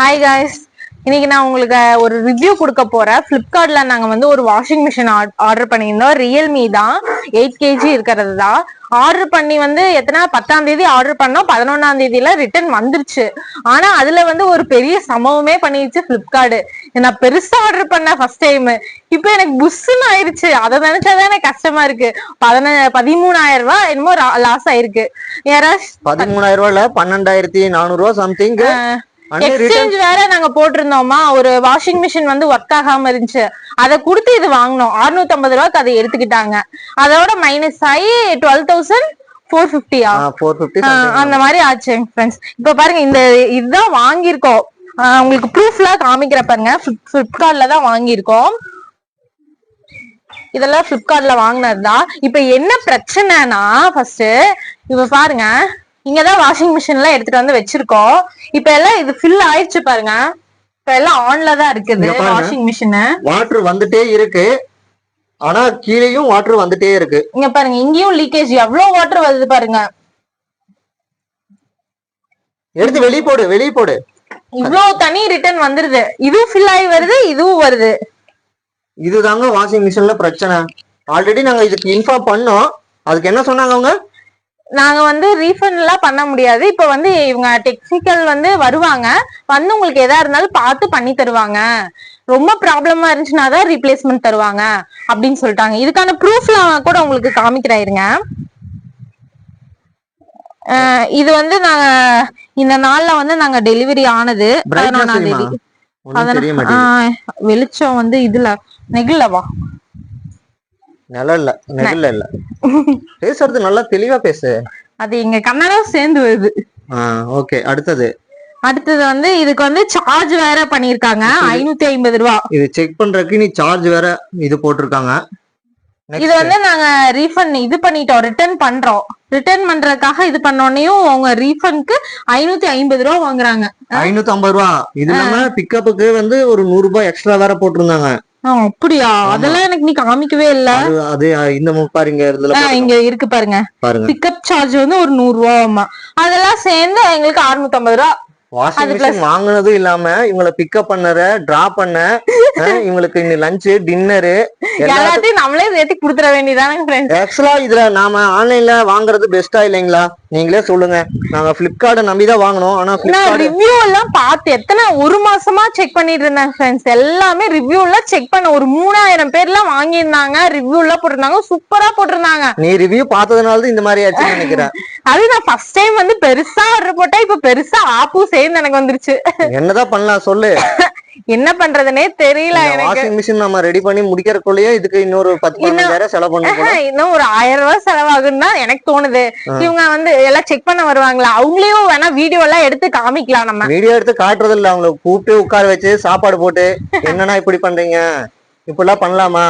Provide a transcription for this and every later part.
Hi guys, இன்னைக்கு நான் உங்களுக்கு ஒரு ரிவ்யூ கொடுக்க போறேன். பிளிப்கார்ட்ல நாங்க வந்து ஒரு வாஷிங் மிஷின் ஆர்டர் பண்ணியிருந்தோம். ரியல்மி தான், 8 kg இருக்கிறது தான். ஆர்டர் பண்ணி வந்து எத்தனை 10ஆம் தேதி ஆர்டர் பண்ணோம், 11ஆம் தேதியில ரிட்டர்ன் வந்துருச்சு. ஆனா அதுல வந்து ஒரு பெரிய சம்பவமே பண்ணிடுச்சு பிளிப்கார்டு. நான் பெருசா ஆர்டர் பண்ண ஃபர்ஸ்ட் டைம், இப்ப எனக்கு புஷ்ன்னு ஆயிருச்சு. அதை நினைச்சாதான் எனக்கு கஷ்டமா இருக்கு. 13,000 ரூபாய் என்னமோ லாஸ் ஆயிருக்கு. யாராவது 13,000 ரூபாய்ல 12,400 ரூபாய் சம்திங். எக்ஸ்சேஞ்ச் வேற நாங்க போட்டிருந்தோமா, ஒரு வாஷிங் மிஷின் வந்து ஒர்க் ஆகாம இருந்துச்சு. அதை கொடுத்து இது வாங்கினோம். 650 ரூபாய்க்கு அதை எடுத்துக்கிட்டாங்க. அதோட மைனஸ் ஆகி 12,450 அந்த மாதிரி ஆச்சு ஃப்ரெண்ட்ஸ். இப்ப பாருங்க, இதுதான் வாங்கியிருக்கோம். உங்களுக்கு ப்ரூஃப்ல காமிக்கிற பாருங்க. பிளிப்கார்ட்ல தான் வாங்கியிருக்கோம். இதெல்லாம் பிளிப்கார்ட்ல வாங்கினதுதான். இப்ப என்ன பிரச்சனைனா, ஃபர்ஸ்ட் இப்ப பாருங்க, இங்கதான் வாஷிங் மிஷின்லாம் எடுத்துட்டு வந்து வச்சிருக்கோம். இப்ப எல்லாம் இது ஃபில் ஆயிடுச்சு பாருங்க. இப்ப எல்லாம் ஆன்ல தான் இருக்குது வாஷிங் மிஷின். வாட்டர் வந்துட்டே இருக்கு, ஆனா கீழேயும் வாட்டர் வந்துட்டே இருக்கு. இங்க பாருங்க, இங்கேயும் லீக்கேஜ். எவ்வளவு வாட்டர் வருது பாருங்க. எடுத்து வெளியே போடு. இவ்வளவு தண்ணி ரிட்டர்ன் வந்துருது. இதுவும் ஃபில் ஆகி வருது, இதுவும் வருது. இதுதாங்க வாஷிங் மிஷின்ல பிரச்சனை. ஆல்ரெடி நாங்க இதுக்கு இன்ஃபார்ம் பண்ணோம். அதுக்கு என்ன சொன்னாங்க அவங்க? நாங்க வந்து ரீஃபண்ட் எல்லாம் பண்ண முடியாது. இப்ப வந்து இவங்க டெக்னிக்கல் வந்து வருவாங்க, வந்து உங்களுக்கு எதா இருந்தாலும் பார்த்து பண்ணி தருவாங்க. ரொம்ப ப்ராப்ளமா இருந்துச்சுன்னா தான் ரீப்ளேஸ்மெண்ட் தருவாங்க அப்படின்னு சொல்லிட்டாங்க. இதுக்கான ப்ரூஃப்லாம் கூட உங்களுக்கு காமிக்கிறாயிருங்க. இது வந்து நாங்க இந்த நாள்ல வந்து நாங்க டெலிவரி ஆனது 11ஆம் தேதி. வெளிச்சம் வந்து இதுல நெகிழவா நெகிழ இல்ல பேசுறது நல்லா தெளிவா பேசு. அது எங்க கன்னடம் சேர்ந்து வருது. ஓகே. அடுத்தது வந்து இதுக்கு வந்து சார்ஜ் வேற பண்ணிருக்காங்க, 550 ரூபா. இது செக் பண்றதுக்கு நீ சார்ஜ் வேற இது போட்டிருக்காங்க. இது வந்து நாங்க ரீஃபண்ட் இது பண்ணிட்டோம், ரிட்டர்ன் பண்றோம். ரிட்டர்ன் பண்றதுக்காக இது பண்ணோனையும் அவங்க ரீஃபண்ட்க்கு 550 ரூபா வாங்குறாங்க. 550 ரூபா. இது இல்லாம பிக்கப்புக்கு வந்து ஒரு 100 ரூபாய் எக்ஸ்ட்ரா வேற போட்டிருந்தாங்க. அப்படியா? அதெல்லாம் எனக்கு நீ காமிக்கவே இல்ல. அது இந்த பாருங்க, இங்க இருக்கு பாருங்க. பிக்கப் சார்ஜ் வந்து ஒரு 100 ரூபாமா. அதெல்லாம் சேர்ந்து எங்களுக்கு 650 ரூபா. வாஷிங் மிஷின் வாங்குனதும் இல்லாம இவங்களை பிக்கப் பண்ணற, டிராப் பண்ண, இவங்களுக்கு லஞ்ச் டின்னரு எல்லாத்தையும் நம்மளே சேர்த்து கொடுத்துட வேண்டியதானே. ஆக்சுவலா இதுல நாம ஆன்லைன்ல வாங்குறது பெஸ்டா இல்லைங்களா? நீங்களே சொல்லுங்க. நாங்க பிளிப்கார்ட்டை நம்பிதான் வாங்கினோம். ஆனா ரிவ்யூ எல்லாம் பார்த்து எத்தனை ஒரு மாசமா செக் பண்ணிட்டு இருந்தேன் ஃப்ரெண்ட்ஸ். எல்லாமே ரிவ்யூ எல்லாம் செக் பண்ண ஒரு 3000 பேர் எல்லாம் வாங்கியிருந்தாங்க. ரிவ்யூ எல்லாம் போட்டிருந்தாங்க, சூப்பரா போட்டிருந்தாங்க. நீ ரிவ்யூ பார்த்ததுனால இந்த மாதிரி ஆச்சுன்னு நினைக்கிறேன். அது நான் ஃபர்ஸ்ட் டைம் வந்து பெருசா ஆர்டர் போட்டா, இப்ப பெருசா ஆப்பும் சேர்ந்து எனக்கு வந்துருச்சு. என்னதான் பண்ணலாம் சொல்லு. என்ன பண்றதுனே தெரியல எனக்கு. வாஷிங் மிஷின் நம்ம ரெடி பண்ணி முடிக்கிறதுக்குள்ளேயே இதுக்கு இன்னொரு 10,000 செலவு பண்ணுவோம். இன்னும் ஒரு 1000 ரூபாய் செலவாகுன்னா எனக்கு தோணுது. இவங்க வந்து எல்லாம் செக் பண்ண வருவாங்களா, அவங்களையும் வேணா வீடியோ எல்லாம் எடுத்து காமிக்கலாம். நம்ம வீடியோ எடுத்து காட்டுறது இல்ல, அவங்களை கூப்பிட்டு உட்கார வச்சு சாப்பாடு போட்டு என்னன்னா இப்படி பண்றீங்க, இப்படிலாம் பண்ணலாமா,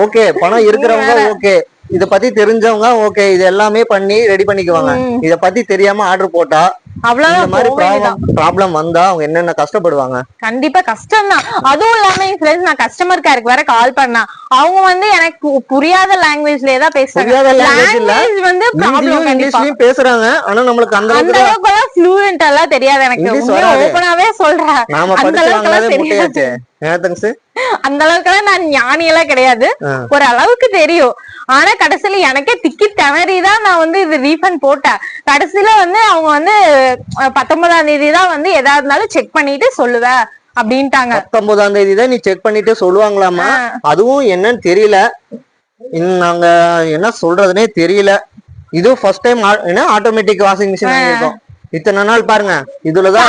ஓகே பணம் இருக்கிறவங்க ஓகே, இத பத்தி தெரிஞ்சவங்க ஓகே, இது எல்லாமே பண்ணி ரெடி பண்ணிக்குவாங்க. இத பத்தி தெரியாம ஆர்டர் போட்டா அவ்வளவுதான். ப்ராப்ளம் வந்தா அவங்க என்னென்ன கஷ்டப்படுவாங்க. கண்டிப்பா கஷ்டம் தான். அதுவும் இல்லாம நான் கஸ்டமர் கேருக்கு வேற கால் பண்ணா, அவங்க வந்து எனக்கு புரியாத லாங்குவேஜ்ல தான் பேசுறாங்க. வந்து இங்கிலீஷ்லயும் பேசுறாங்க, ஆனா நம்மளுக்கு அந்த அளவுக்கு ஃப்ளூயன்ட் எல்லாம் தெரியாது எனக்கு. ஓபனாவே சொல்றேன், அந்த அளவுக்கு அந்த அளவுக்கு நான் ஞானி எல்லாம் கிடையாது. ஒரு அளவுக்கு தெரியும். ஆனா கடைசியில எனக்கே திக்கி திணறிதான் நான் வந்து இது ரீஃபண்ட் போட்டேன். கடைசியில வந்து அவங்க வந்து 19ஆம் தேதி தான் வந்து எதா இருந்தாலும் செக் பண்ணிட்டு சொல்லுவேன் அப்படின்ட்டாங்க. 19ஆம் தேதி தான் நீ செக் பண்ணிட்டு சொல்லுவாங்களாமா. அதுவும் என்னன்னு தெரியல. நாங்க என்ன சொல்றதுன்னே தெரியல. இது first time automatic washing machine வாங்கிருக்கோம். இத்தனை நாள் பாருங்க இதுலதான்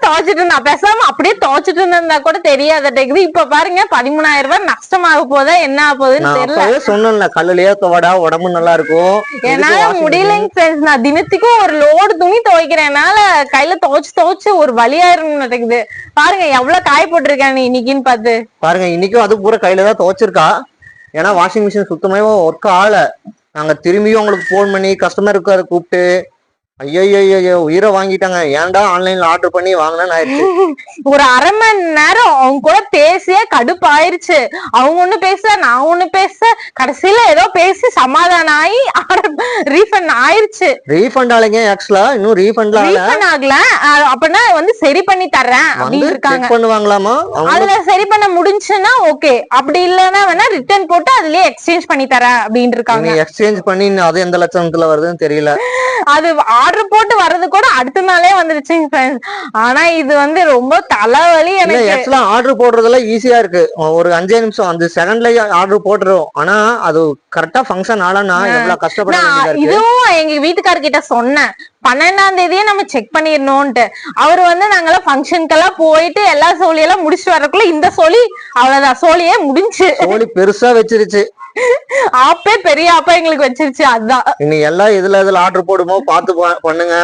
துவைச்சிட்டு இருந்தா, பேசாம அப்படியே துவைச்சிட்டு இருந்தா கூட தெரியாத டெக்ரி. இப்ப பாருங்க 13,000 ரூபாய் நஷ்டமாக போதா என்ன ஆக போகுதுன்னு தெரியல. சொன்னேன்ல, கல்லுலயே துவடா உடம்பு நல்லா இருக்கும். ஏன்னா முடியலைங்க ஃப்ரெண்ட்ஸ், நான் தினத்துக்கும் ஒரு லோடு துணி துவைக்கிறேனால கையில துவைச்சு ஒரு வழியாயிரும் நடக்குது. பாருங்க எவ்வளவு காய போட்டிருக்கேன் நீ இன்னைக்குன்னு பார்த்து பாருங்க. இன்னைக்கும் அது பூரா கையில தான் துவைச்சிருக்கா. ஏன்னா வாஷிங் மிஷின் சுத்தமாவே ஒர்க் ஆகல. நாங்க திரும்பியும் உங்களுக்கு போன் பண்ணி கஸ்டமருக்கு அதை கூப்பிட்டு ஐயோ உயிரை வாங்கிட்டாங்க. ஏன்டா ஆன்லைன்ல ஆர்டர் பண்ணி வாங்கினேன்னு ஆயிடுச்சு. ஒரு அரை மணி நேரம் அவங்க கூட பேசியே கடுப்பாயிருச்சு. அவங்க ஒண்ணு பேச, நான் ஒண்ணு பேச, கடைசியில ஏதோ பேசி சமாதானம் ஆகி ரீஃபண்ட் ஆயிருச்சு. ரீஃபண்ட் ஆகலைங்க, ஆக்சுவலா இன்னும் ரீஃபண்ட் ஆகல. அப்படின்னா வந்து சரி பண்ணி தர்றேன் அப்படின்னு இருக்காங்க. பண்ணுவாங்களாமா? அதுல சரி பண்ண முடிஞ்சுன்னா ஓகே, அப்படி இல்லன்னா வேணா ரிட்டர்ன் போட்டு அதுலயே எக்ஸ்சேஞ்ச் பண்ணி தரேன் அப்படின்னு இருக்காங்க. எக்ஸ்சேஞ்ச் பண்ணி அது எந்த லட்சணத்துல வருதுன்னு தெரியல. அது ஆர்டர் போட்டு வர்றது கூட அடுத்த நாளே வந்துருச்சு. ஆனா இது வந்து ரொம்ப தலைவலி எனக்கு. ஆக்சுவலா ஆர்டர் போடுறதுல ஈஸியா இருக்கு. ஒரு 5 நிமிஷம் அந்த செகண்ட்லயே ஆர்டர் போட்டுரும். ஆனா அது கரெக்டா ஃபங்க்ஷன் ஆலனா எவ்வளவு கஷ்டப்பட வேண்டியதா இருக்கு. இதுவும் எங்க வீட்டுக்காரர்கிட்ட சொன்னேன், 12ஆம் தேதியே நம்ம செக் பண்ணிடணும்ட்டு. அவரு வந்து நாங்கெல்லாம் ஃபங்க்ஷனுக்கெல்லாம் போயிட்டு எல்லா சோழியெல்லாம் முடிச்சுட்டு வரக்குள்ள இந்த சோழி அவ்வளவுதான், சோழியே முடிஞ்சு. சோழி பெருசா வச்சிருச்சு. ஆப்பே பெரிய ஆப்பா எங்களுக்கு வச்சிருச்சு. அதுதான் இனி எல்லாம் எதுல ஆர்டர் போடுமோ பார்த்து பண்ணுங்க.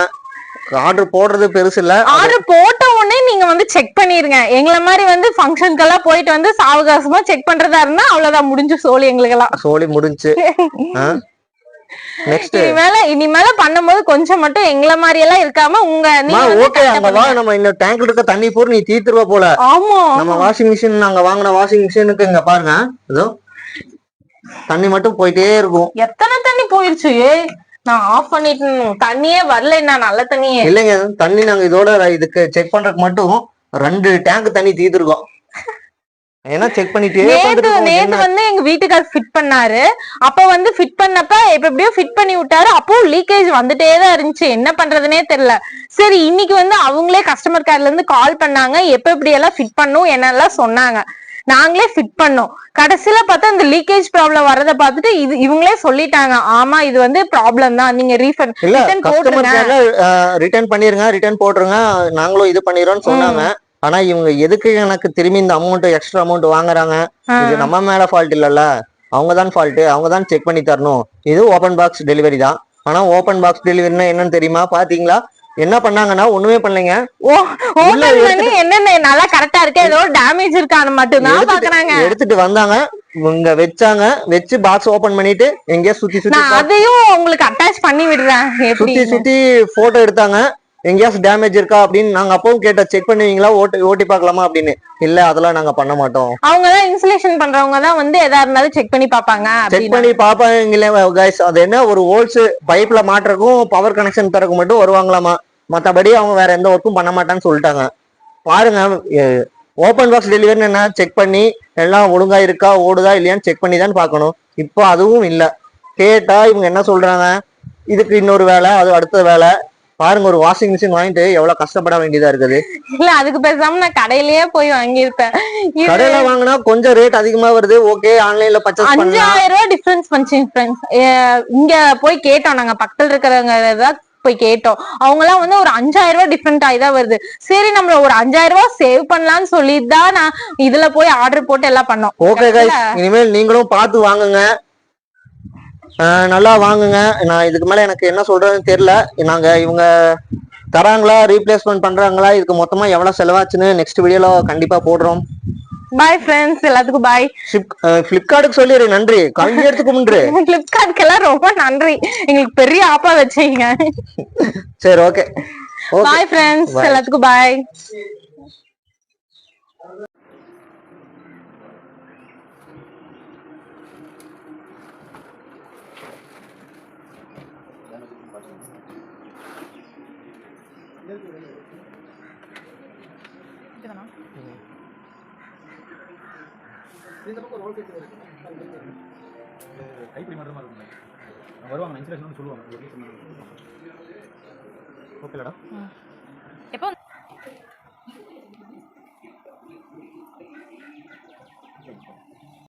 ஆர்டர் போடுறது பெருசு இல்ல. ஆர்டர் போட்ட உடனே நீங்க வந்து செக் பண்ணிருங்க. எங்களை மாதிரி வந்து ஃபங்க்ஷனுக்கெல்லாம் போயிட்டு வந்து சாவகாசமா செக் பண்றதா இருந்தா அவ்வளவுதான், முடிஞ்சு சோழி எங்களுக்கு எல்லாம். சோழி முடிஞ்சு. நெக்ஸ்ட் இனிமேல பண்ணும்போது கொஞ்சம் மட்டும் எங்கள மாதிரி எல்லாம் இருக்காம உங்க ஓகே அங்க வா, நம்ம இந்த டேங்க் இருக்க தண்ணி பூர் நீ தீத்துருவ போல. ஆமா, நம்ம வாஷிங் மிஷின் நாங்க வாங்கின வாஷிங் மிஷினுக்கு இங்க பாருங்க, இதோ தண்ணி மட்டும் போயிட்டே இருக்கும். எத்தனை தண்ணி போயிருச்சு. நான் ஆஃப் பண்ணிட்டு தண்ணியே வரல. என்ன நல்ல தண்ணியே இல்லைங்க, தண்ணி நாங்க இதோட இதுக்கு செக் பண்றதுக்கு மட்டும் 2 டேங்க் தண்ணி தீத்துருக்கோம். ஏன்னா செக் பண்ணிட்டே நேத்து வந்து எங்க வீட்டுக்காரர் ஃபிட் பண்ணாரு. அப்ப வந்து ஃபிட் பண்ணப்ப எப்படியோ ஃபிட் பண்ணி விட்டாரு. அப்போ லீக்கேஜ் வந்துட்டே தான் இருந்துச்சு. என்ன பண்றதுனே தெரியல. சரி, இன்னைக்கு வந்து அவங்களே கஸ்டமர் கேர்ல இருந்து கால் பண்ணாங்க. எப்படி எல்லாம் ஃபிட் பண்ணும் என்னெல்லாம் சொன்னாங்க. நாங்களே ஃபிட் பண்ணோம். கடைசியில பார்த்தா இந்த லீக்கேஜ் ப்ராப்ளம் வரத பார்த்துட்டு இவங்களே சொல்லிட்டாங்க, ஆமா இது வந்து ப்ராப்ளம் தான், நீங்க ரிட்டர்ன் போட்டுருங்க, ரிட்டர்ன் பண்ணிருங்க, ரிட்டர்ன் போட்டுருங்க, நாங்களும் இது பண்ணிடுறோம்னு சொன்னாங்க. ஆனா இவங்க எதுக்கு எனக்கு திரும்பி இந்த அமௌண்ட் எக்ஸ்ட்ரா அமௌண்ட் வாங்குறாங்க? இது நம்ம மேல ஃபால்ட் இல்லல்ல, அவங்கதான் ஃபால்ட், அவங்கதான் செக் பண்ணி தரணும். இது ஓபன் பாக்ஸ் டெலிவரி தான். ஆனா ஓபன் பாக்ஸ் டெலிவரினா என்னன்னு தெரியுமா? பாத்தீங்களா என்ன பண்ணாங்கன்னா ஒண்ணுமே பண்ணலைங்க. என்னென்ன நல்லா கரெக்டா இருக்கு, ஏதோ டேமேஜ் இருக்கான்னு மட்டும் தான் பாக்குறாங்க. எடுத்துட்டு வந்தாங்க, இங்க வச்சாங்க, வச்சு பாக்ஸ் ஓபன் பண்ணிட்டு எங்கேயா சுத்தி சுத்தி அதையும் உங்களுக்கு அட்டாச் பண்ணி விடுறேன். சுத்தி சுத்தி போட்டோ எடுத்தாங்க. எங்கேயாச்சும் டேமேஜ் இருக்கா அப்படின்னு நாங்க அப்பவும் கேட்டோம், செக் பண்ணுவீங்களா, ஓட்டி பாக்கலாமா அப்படின்னு. இல்ல அதெல்லாம் நாங்க பண்ண மாட்டோம். அவங்கதான் இன்சுலேஷன் பண்றவங்க தான் வந்து எதா இருந்தாலும் செக் பண்ணி பாப்பாங்க. செக் பண்ணி பாப்பாங்க கைஸ். அது என்ன, ஒரு ஹோல்ஸ் பைப்ல மாட்டுறதுக்கும் பவர் கனெக்ஷன் தரக்கும் மட்டும் வருவாங்களாமா. மத்தபடி அவங்க வேற எந்த ஒர்க்கும் பண்ண மாட்டான்னு சொல்லிட்டாங்க. பாருங்க, ஓபன் பாக்ஸ் டெலிவரின்னு என்ன, செக் பண்ணி எல்லாம் ஒழுங்கா இருக்கா, ஓடுதா இல்லையான்னு செக் பண்ணி தான் பாக்கணும். இப்போ அதுவும் இல்ல. கேட்டா இவங்க என்ன சொல்றாங்க, இதுக்கு இன்னொரு வேலை, அது அடுத்த வேலை. பாருங்க, ஒரு வாஷிங் மிஷின் வாங்கிட்டு எவ்வளவு கஷ்டப்பட வேண்டியதா இருக்குது. இல்ல அதுக்கு பேசாம நான் கடையிலேயே போய் வாங்கியிருப்பேன். கடையில வாங்கினா கொஞ்சம் ரேட் அதிகமா வருது. ஓகே, ஆன்லைன்ல பர்ச்சேஸ் பண்ணலாம். 5000 ரூபாய் டிஃபரன்ஸ் பண்ணுச்சு ஃப்ரெண்ட்ஸ். இங்க போய் கேட்டோம், நாங்க பக்கத்துல இருக்கிறவங்க போய் கேட்டோம். அவங்க எல்லாம் வந்து ஒரு 5000 ரூபாய் டிஃபரெண்ட் ஆயிதான் வருது. சரி, நம்மள ஒரு 5000 ரூபாய் சேவ் பண்ணலாம்னு சொல்லிட்டு தான் நான் இதுல போய் ஆர்டர் போட்டு எல்லாம் பண்ணோம். ஓகே கைஸ், இனிமேல் நீங்களும் பார்த்து வாங்குங்க, நல்லா வாங்குங்க. நான் இதுக்கு மேல எனக்கு என்ன சொல்றதுன்னு தெரியல. நாங்க இவங்க தராங்களா, ரீப்ளேஸ்மெண்ட் பண்றாங்களா, இதுக்கு மொத்தமா எவ்வளவு செலவாச்சுன்னு நெக்ஸ்ட் வீடியோல கண்டிப்பா போடுறோம். பாய் ஃப்ரெண்ட்ஸ், எல்லாத்துக்கும் பாய். பிளிப்கார்ட்டுக்கு சொல்லிடு நன்றி, கல்வி எடுத்து கும்பிடு. பிளிப்கார்ட்க்கு எல்லாம் ரொம்ப நன்றி, எங்களுக்கு பெரிய ஆப்பா வச்சீங்க. சரி, ஓகே பாய் ஃப்ரெண்ட்ஸ், எல்லாத்துக்கும் பாய். கைப்பிடி மட்டுமா இருக்குங்க, வருவாங்க இன்ஸ்டலேஷன் சொல்லுவாங்க. ஓகேலடா எப்போ